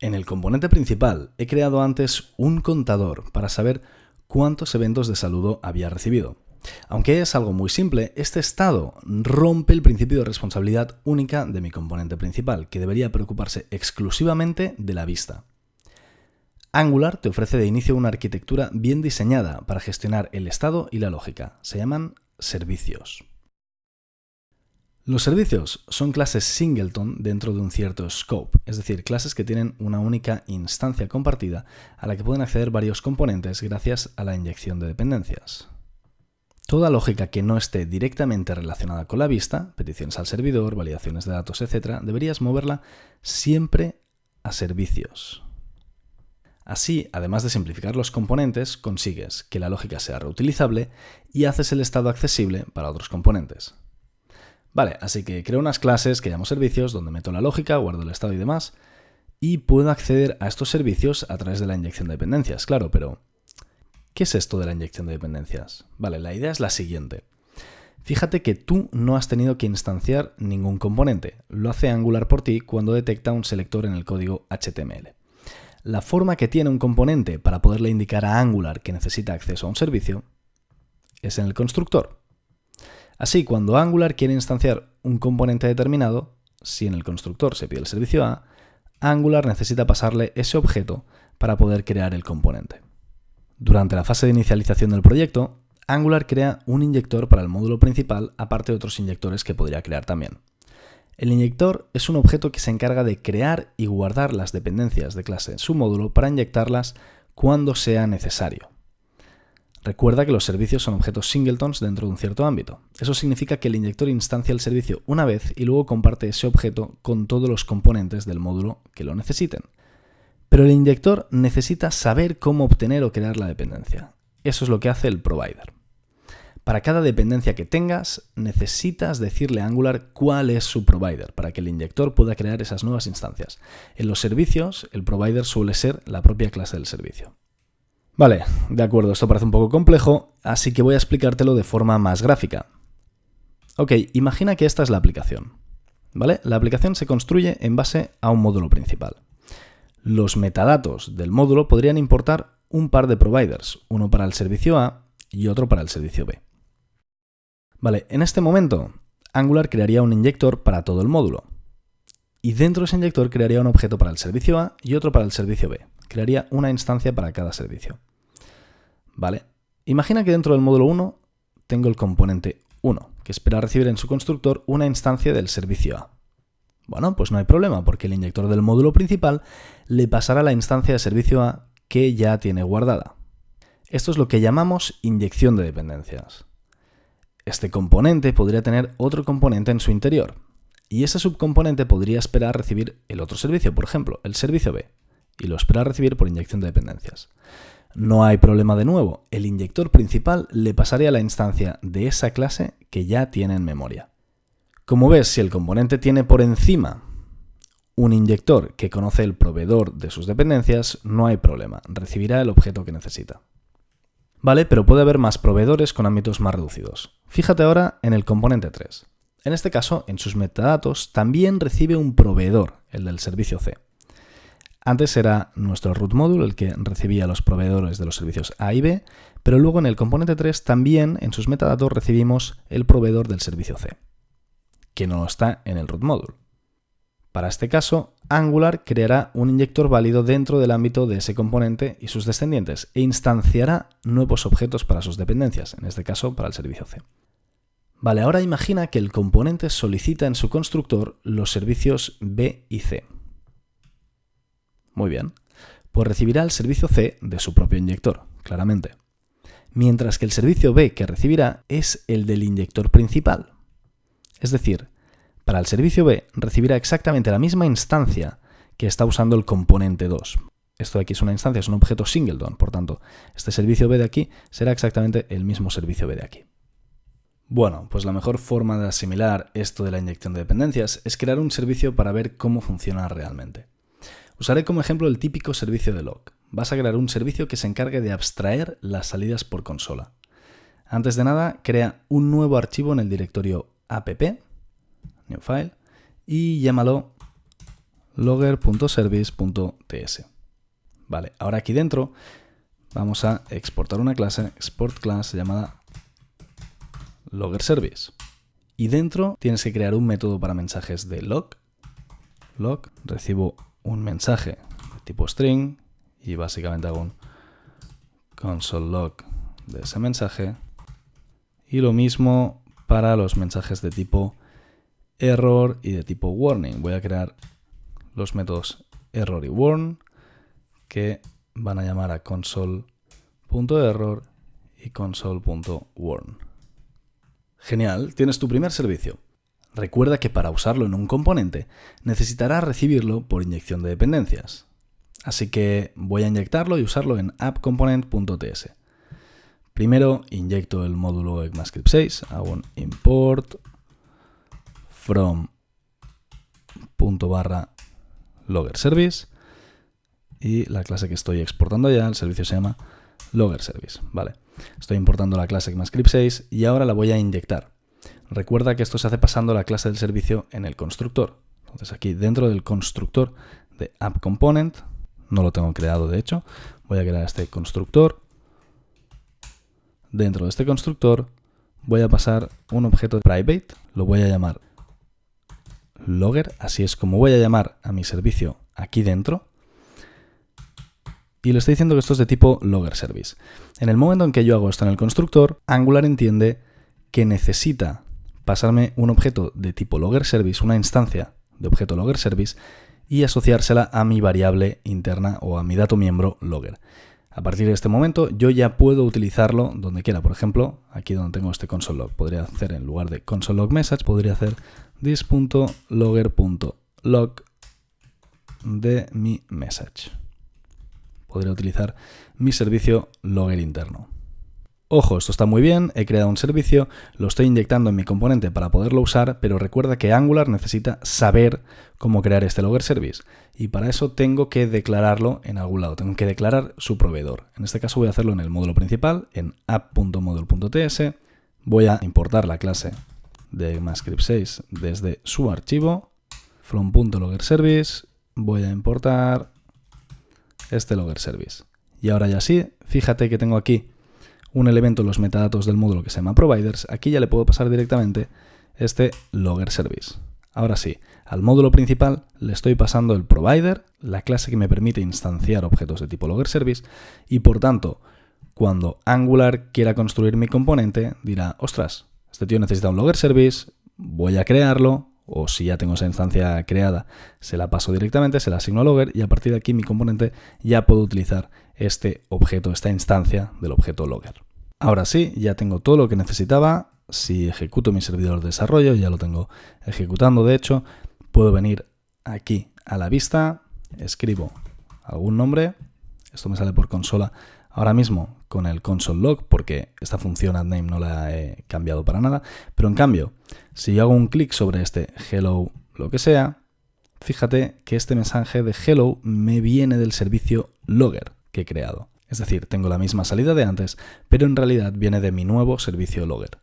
En el componente principal he creado antes un contador para saber cuántos eventos de saludo había recibido. Aunque es algo muy simple, este estado rompe el principio de responsabilidad única de mi componente principal, que debería preocuparse exclusivamente de la vista. Angular te ofrece de inicio una arquitectura bien diseñada para gestionar el estado y la lógica. Se llaman servicios. Los servicios son clases singleton dentro de un cierto scope, es decir, clases que tienen una única instancia compartida a la que pueden acceder varios componentes gracias a la inyección de dependencias. Toda lógica que no esté directamente relacionada con la vista, peticiones al servidor, validaciones de datos, etc., deberías moverla siempre a servicios. Así, además de simplificar los componentes, consigues que la lógica sea reutilizable y haces el estado accesible para otros componentes. Vale, así que creo unas clases que llamo servicios, donde meto la lógica, guardo el estado y demás, y puedo acceder a estos servicios a través de la inyección de dependencias, claro, pero ¿qué es esto de la inyección de dependencias? Vale, la idea es la siguiente. Fíjate que tú no has tenido que instanciar ningún componente, lo hace Angular por ti cuando detecta un selector en el código HTML. La forma que tiene un componente para poderle indicar a Angular que necesita acceso a un servicio es en el constructor. Así, cuando Angular quiere instanciar un componente determinado, si en el constructor se pide el servicio A, Angular necesita pasarle ese objeto para poder crear el componente. Durante la fase de inicialización del proyecto, Angular crea un inyector para el módulo principal, aparte de otros inyectores que podría crear también. El inyector es un objeto que se encarga de crear y guardar las dependencias de clase en su módulo para inyectarlas cuando sea necesario. Recuerda que los servicios son objetos singletons dentro de un cierto ámbito. Eso significa que el inyector instancia el servicio una vez y luego comparte ese objeto con todos los componentes del módulo que lo necesiten. Pero el inyector necesita saber cómo obtener o crear la dependencia. Eso es lo que hace el provider. Para cada dependencia que tengas, necesitas decirle a Angular cuál es su provider para que el inyector pueda crear esas nuevas instancias. En los servicios, el provider suele ser la propia clase del servicio. Vale, de acuerdo, esto parece un poco complejo, así que voy a explicártelo de forma más gráfica. Ok, imagina que esta es la aplicación. ¿Vale? La aplicación se construye en base a un módulo principal. Los metadatos del módulo podrían importar un par de providers, uno para el servicio A y otro para el servicio B. Vale, en este momento, Angular crearía un inyector para todo el módulo. Y dentro de ese inyector crearía un objeto para el servicio A y otro para el servicio B. Crearía una instancia para cada servicio. Vale, imagina que dentro del módulo 1 tengo el componente 1, que espera recibir en su constructor una instancia del servicio A. Bueno, pues no hay problema, porque el inyector del módulo principal le pasará la instancia de servicio A que ya tiene guardada. Esto es lo que llamamos inyección de dependencias. Este componente podría tener otro componente en su interior, y ese subcomponente podría esperar recibir el otro servicio, por ejemplo, el servicio B, y lo espera recibir por inyección de dependencias. No hay problema de nuevo, el inyector principal le pasaría la instancia de esa clase que ya tiene en memoria. Como ves, si el componente tiene por encima un inyector que conoce el proveedor de sus dependencias, no hay problema, recibirá el objeto que necesita. Vale, pero puede haber más proveedores con ámbitos más reducidos. Fíjate ahora en el componente 3. En este caso, en sus metadatos también recibe un proveedor, el del servicio C. Antes era nuestro root module el que recibía los proveedores de los servicios A y B, pero luego en el componente 3 también en sus metadatos recibimos el proveedor del servicio C, que no está en el root module. Para este caso, Angular creará un inyector válido dentro del ámbito de ese componente y sus descendientes e instanciará nuevos objetos para sus dependencias, en este caso para el servicio C. Vale, ahora imagina que el componente solicita en su constructor los servicios B y C. Muy bien, pues recibirá el servicio C de su propio inyector, claramente. Mientras que el servicio B que recibirá es el del inyector principal. Es decir, para el servicio B recibirá exactamente la misma instancia que está usando el componente 2. Esto de aquí es una instancia, es un objeto singleton, por tanto, este servicio B de aquí será exactamente el mismo servicio B de aquí. Bueno, pues la mejor forma de asimilar esto de la inyección de dependencias es crear un servicio para ver cómo funciona realmente. Usaré como ejemplo el típico servicio de log. Vas a crear un servicio que se encargue de abstraer las salidas por consola. Antes de nada, crea un nuevo archivo en el directorio app, new file, y llámalo logger.service.ts. Vale, ahora aquí dentro vamos a exportar una clase, export class, llamada logger_service. Y dentro tienes que crear un método para mensajes de log. Recibo un mensaje de tipo string y básicamente hago un console log de ese mensaje. Y lo mismo para los mensajes de tipo error y de tipo warning. Voy a crear los métodos error y warn que van a llamar a console.error y console.warn. Genial, tienes tu primer servicio. Recuerda que para usarlo en un componente necesitarás recibirlo por inyección de dependencias. Así que voy a inyectarlo y usarlo en appcomponent.ts. Primero inyecto el módulo ECMAScript 6, hago un import from .logger_service y la clase que estoy exportando ya, el servicio se llama logger_service. Vale, estoy importando la clase ECMAScript 6 y ahora la voy a inyectar. Recuerda que esto se hace pasando la clase del servicio en el constructor. Entonces aquí dentro del constructor de appComponent, no lo tengo creado de hecho, voy a crear este constructor. Dentro de este constructor voy a pasar un objeto private, lo voy a llamar logger, así es como voy a llamar a mi servicio aquí dentro. Y le estoy diciendo que esto es de tipo logger_service. En el momento en que yo hago esto en el constructor, Angular entiende que necesita pasarme un objeto de tipo logger_service, una instancia de objeto logger_service, y asociársela a mi variable interna o a mi dato miembro logger. A partir de este momento yo ya puedo utilizarlo donde quiera. Por ejemplo, aquí donde tengo este console log, podría hacer en lugar de console log message, podría hacer this.logger.log de mi message. Podría utilizar mi servicio logger interno. Ojo, esto está muy bien, he creado un servicio, lo estoy inyectando en mi componente para poderlo usar, pero recuerda que Angular necesita saber cómo crear este logger_service y para eso tengo que declararlo en algún lado, tengo que declarar su proveedor. En este caso voy a hacerlo en el módulo principal, en app.module.ts, voy a importar la clase de ECMAScript 6 desde su archivo, from.logger_service, voy a importar este logger_service. Y ahora ya sí, fíjate que tengo aquí un elemento en los metadatos del módulo que se llama providers, aquí ya le puedo pasar directamente este logger_service. Ahora sí, al módulo principal le estoy pasando el provider, la clase que me permite instanciar objetos de tipo logger_service, y por tanto, cuando Angular quiera construir mi componente, dirá, ostras, este tío necesita un logger_service, voy a crearlo, o si ya tengo esa instancia creada, se la paso directamente, se la asigno a logger, y a partir de aquí mi componente ya puedo utilizar este objeto, esta instancia del objeto logger. Ahora sí, ya tengo todo lo que necesitaba. Si ejecuto mi servidor de desarrollo, ya lo tengo ejecutando de hecho, puedo venir aquí a la vista, escribo algún nombre, esto me sale por consola ahora mismo con el console log porque esta función addName no la he cambiado para nada, pero en cambio, si yo hago un clic sobre este hello lo que sea, fíjate que este mensaje de hello me viene del servicio logger que he creado. Es decir, tengo la misma salida de antes, pero en realidad viene de mi nuevo servicio logger.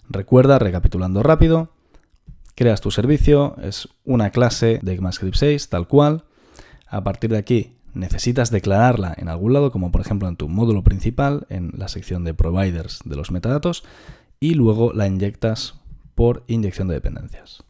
Recuerda, recapitulando rápido, creas tu servicio, es una clase de ECMAScript 6, tal cual. A partir de aquí necesitas declararla en algún lado, como por ejemplo en tu módulo principal, en la sección de providers de los metadatos, y luego la inyectas por inyección de dependencias.